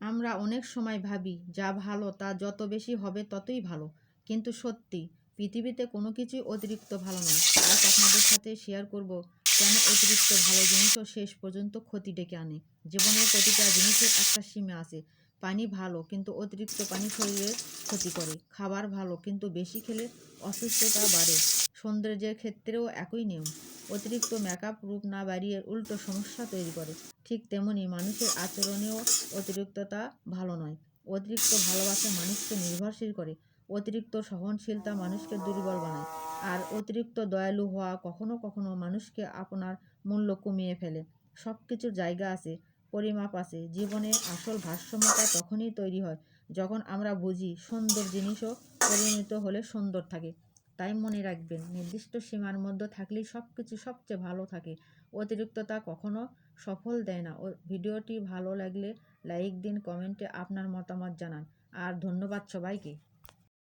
আমরা অনেক সময় ভাবি যা ভালো তা যত বেশি হবে ততই ভালো, কিন্তু সত্যি পৃথিবীতে কোনো কিছুই অতিরিক্ত ভালো নয়। আজ আপনাদের সাথে শেয়ার করব কেন অতিরিক্ত ভালো জিনিসও শেষ পর্যন্ত ক্ষতি ডেকে আনে। জীবনের প্রতিটা জিনিসের একটা সীমা আছে। পানি ভালো, কিন্তু অতিরিক্ত পানি শরীরের ক্ষতি করে। খাবার ভালো, কিন্তু বেশি খেলে অসুস্থতা বাড়ে। সৌন্দর্যের ক্ষেত্রেও একই নিয়ম। অতিরিক্ত মেকআপ রূপ না বাড়িয়ে উল্টো সমস্যা তৈরি করে। ঠিক তেমনি মানুষের আচরণেও অতিরিক্ততা ভালো নয়। অতিরিক্ত ভালোবাসা মানুষকে নির্ভরশীল করে, অতিরিক্ত সহনশীলতা মানুষকে দুর্বল বানায়, আর অতিরিক্ত দয়ালু হওয়া কখনো কখনো মানুষকে আপনার মূল্য কমিয়ে ফেলে। সব কিছুর জায়গা আছে, পরিমাপ আছে। জীবনে আসল ভারসাম্যতা তখনই তৈরি হয় যখন আমরা বুঝি সুন্দর জিনিসও পরিমিত হলে সুন্দর থাকে। তাই মনে রাখবেন, নির্দিষ্ট সীমার মধ্যে থাকলেই সব কিছু সবচেয়ে ভালো থাকে। অতিরিক্ততা কখনো সফল দেয় না। ভিডিওটি ভালো লাগলে লাইক দিন, কমেন্টে আপনার মতামত জানান। আর ধন্যবাদ সবাইকে।